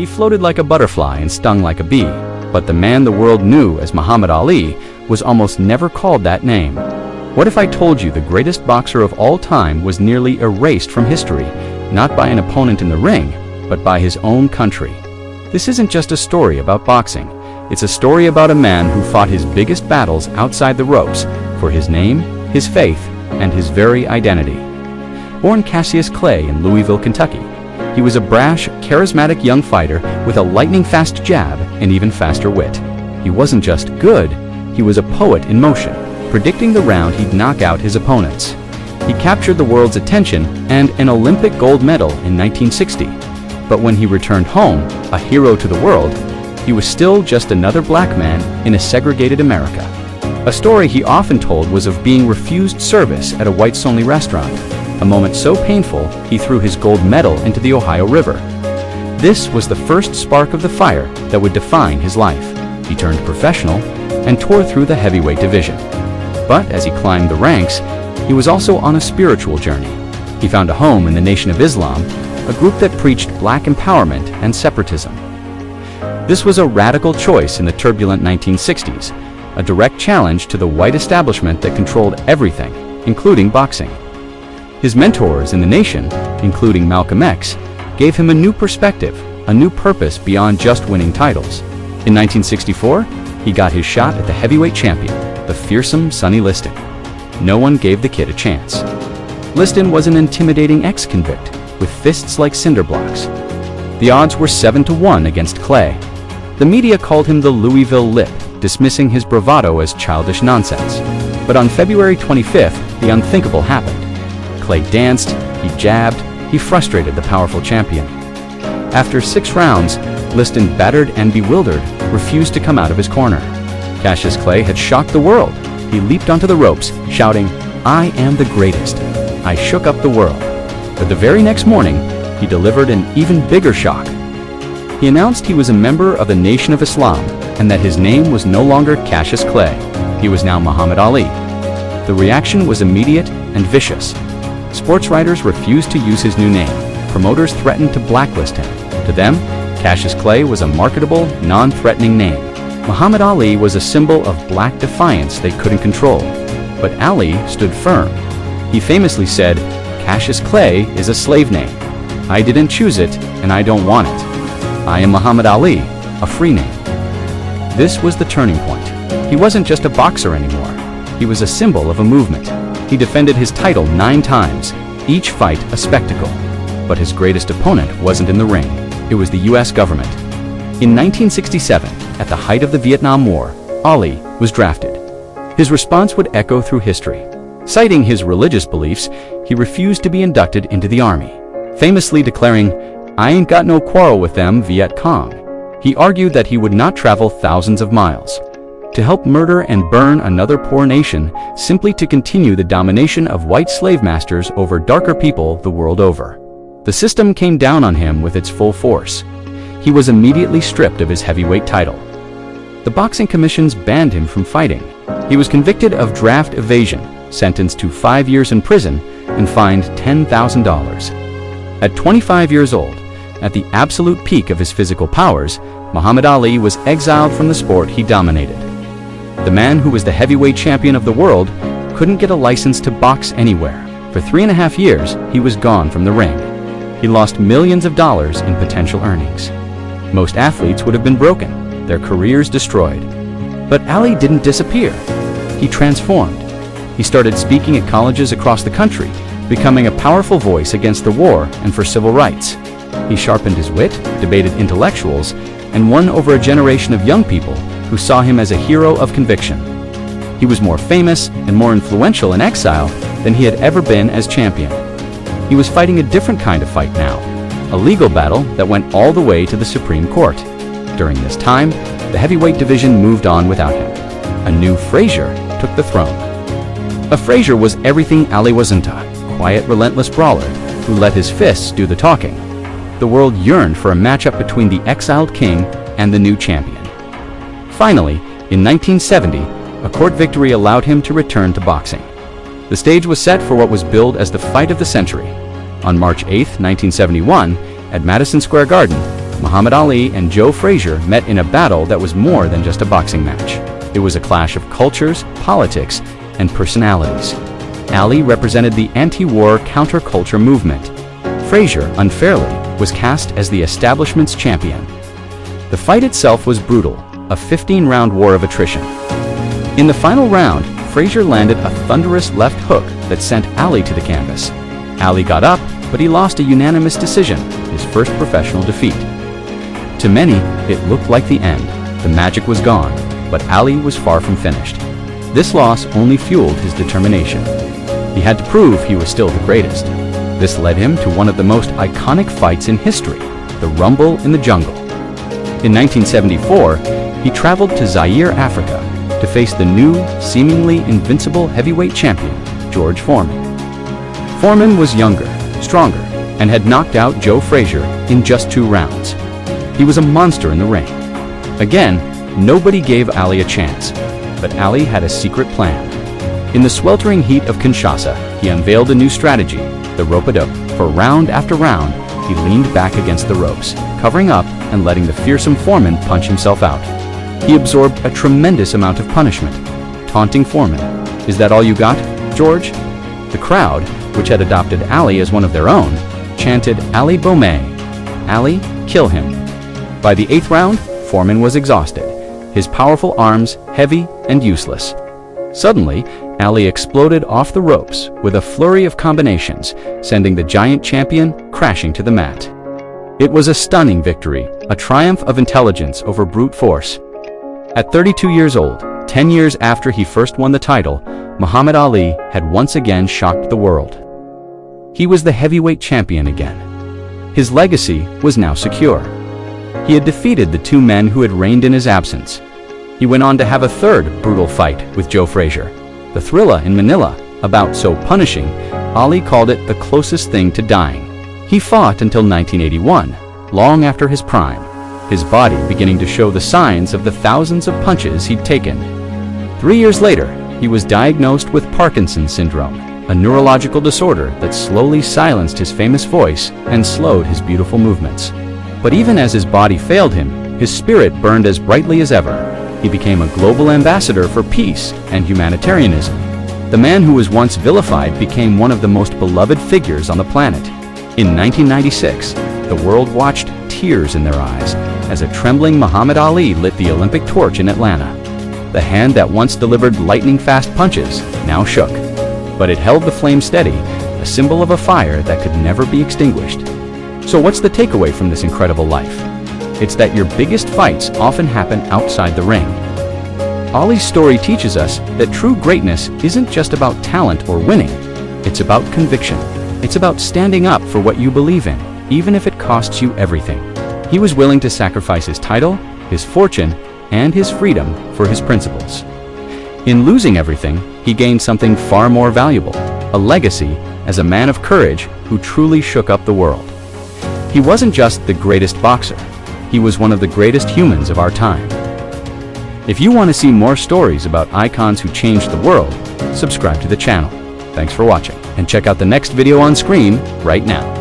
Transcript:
He floated like a butterfly and stung like a bee, but the man the world knew as Muhammad Ali was almost never called that name. What if I told you the greatest boxer of all time was nearly erased from history, not by an opponent in the ring, but by his own country? This isn't just a story about boxing. It's a story about a man who fought his biggest battles outside the ropes for his name, his faith, and his very identity. Born Cassius Clay in Louisville, Kentucky, he was a brash, charismatic young fighter with a lightning-fast jab and even faster wit. He wasn't just good, he was a poet in motion, predicting the round he'd knock out his opponents. He captured the world's attention and an Olympic gold medal in 1960. But when he returned home, a hero to the world, he was still just another black man in a segregated America. A story he often told was of being refused service at a whites-only restaurant, a moment so painful he threw his gold medal into the Ohio River. This was the first spark of the fire that would define his life. He turned professional and tore through the heavyweight division. But as he climbed the ranks, he was also on a spiritual journey. He found a home in the Nation of Islam, a group that preached black empowerment and separatism. This was a radical choice in the turbulent 1960s, a direct challenge to the white establishment that controlled everything, including boxing. His mentors in the nation, including Malcolm X, gave him a new perspective, a new purpose beyond just winning titles. In 1964, he got his shot at the heavyweight champion, the fearsome Sonny Liston. No one gave the kid a chance. Liston was an intimidating ex-convict, with fists like cinder blocks. The odds were 7-1 against Clay. The media called him the Louisville Lip, dismissing his bravado as childish nonsense. But on February 25th, the unthinkable happened. Clay danced, he jabbed, he frustrated the powerful champion. After 6 rounds, Liston, battered and bewildered, refused to come out of his corner. Cassius Clay had shocked the world. He leaped onto the ropes, shouting, "I am the greatest. I shook up the world." But the very next morning, he delivered an even bigger shock. He announced he was a member of the Nation of Islam and that his name was no longer Cassius Clay. He was now Muhammad Ali. The reaction was immediate and vicious. Sports writers refused to use his new name. Promoters threatened to blacklist him. To them, Cassius Clay was a marketable, non-threatening name. Muhammad Ali was a symbol of black defiance they couldn't control. But Ali stood firm. He famously said, "Cassius Clay is a slave name. I didn't choose it, and I don't want it. I am Muhammad Ali, a free name." This was the turning point. He wasn't just a boxer anymore. He was a symbol of a movement. He defended his title 9 times, each fight a spectacle. But his greatest opponent wasn't in the ring. It was the US government. In 1967, at the height of the Vietnam War, Ali was drafted. His response would echo through history. Citing his religious beliefs, he refused to be inducted into the army, famously declaring, "I ain't got no quarrel with them Viet Cong." He argued that he would not travel thousands of miles to help murder and burn another poor nation simply to continue the domination of white slave masters over darker people the world over. The system came down on him with its full force. He was immediately stripped of his heavyweight title. The boxing commissions banned him from fighting. He was convicted of draft evasion, sentenced to 5 years in prison, and fined $10,000. At 25 years old, at the absolute peak of his physical powers, Muhammad Ali was exiled from the sport he dominated. The man who was the heavyweight champion of the world couldn't get a license to box anywhere. For 3.5 years, he was gone from the ring. He lost millions of dollars in potential earnings. Most athletes would have been broken, their careers destroyed. But Ali didn't disappear. He transformed. He started speaking at colleges across the country, becoming a powerful voice against the war and for civil rights. He sharpened his wit, debated intellectuals, and won over a generation of young people who saw him as a hero of conviction. He was more famous and more influential in exile than he had ever been as champion. He was fighting a different kind of fight now, a legal battle that went all the way to the Supreme Court. During this time, the heavyweight division moved on without him. A new Frazier took the throne. A Frazier was everything Ali wasn't, a quiet, relentless brawler who let his fists do the talking. The world yearned for a matchup between the exiled king and the new champion. Finally, in 1970, a court victory allowed him to return to boxing. The stage was set for what was billed as the fight of the century. On March 8, 1971, at Madison Square Garden, Muhammad Ali and Joe Frazier met in a battle that was more than just a boxing match. It was a clash of cultures, politics, and personalities. Ali represented the anti-war counterculture movement. Frazier, unfairly, was cast as the establishment's champion. The fight itself was brutal, a 15-round war of attrition. In the final round, Frazier landed a thunderous left hook that sent Ali to the canvas. Ali got up, but he lost a unanimous decision, his first professional defeat. To many, it looked like the end. The magic was gone, but Ali was far from finished. This loss only fueled his determination. He had to prove he was still the greatest. This led him to one of the most iconic fights in history, the Rumble in the Jungle. In 1974, he traveled to Zaire, Africa, to face the new, seemingly invincible heavyweight champion, George Foreman. Foreman was younger, stronger, and had knocked out Joe Frazier in just 2 rounds. He was a monster in the ring. Again, nobody gave Ali a chance, but Ali had a secret plan. In the sweltering heat of Kinshasa, he unveiled a new strategy, the rope-a-dope. For round after round, he leaned back against the ropes, covering up and letting the fearsome Foreman punch himself out. He absorbed a tremendous amount of punishment, taunting Foreman. "Is that all you got, George?" The crowd, which had adopted Ali as one of their own, chanted Ali Bomé, Ali, kill him. By the 8th round, Foreman was exhausted, his powerful arms heavy and useless. Suddenly, Ali exploded off the ropes with a flurry of combinations, sending the giant champion crashing to the mat. It was a stunning victory, a triumph of intelligence over brute force. At 32 years old, 10 years after he first won the title, Muhammad Ali had once again shocked the world. He was the heavyweight champion again. His legacy was now secure. He had defeated the 2 men who had reigned in his absence. He went on to have a third brutal fight with Joe Frazier. The Thrilla in Manila, a bout so punishing, Ali called it the closest thing to dying. He fought until 1981, long after his prime, his body beginning to show the signs of the thousands of punches he'd taken. 3 years later, he was diagnosed with Parkinson's syndrome, a neurological disorder that slowly silenced his famous voice and slowed his beautiful movements. But even as his body failed him, his spirit burned as brightly as ever. He became a global ambassador for peace and humanitarianism. The man who was once vilified became one of the most beloved figures on the planet. In 1996, the world watched, tears in their eyes, as a trembling Muhammad Ali lit the Olympic torch in Atlanta. The hand that once delivered lightning-fast punches now shook, but it held the flame steady, a symbol of a fire that could never be extinguished. So what's the takeaway from this incredible life? It's that your biggest fights often happen outside the ring. Ali's story teaches us that true greatness isn't just about talent or winning. It's about conviction. It's about standing up for what you believe in, even if it costs you everything. He was willing to sacrifice his title, his fortune, and his freedom for his principles. In losing everything, he gained something far more valuable, a legacy as a man of courage who truly shook up the world. He wasn't just the greatest boxer. He was one of the greatest humans of our time. If you want to see more stories about icons who changed the world, subscribe to the channel. Thanks for watching, and check out the next video on screen right now.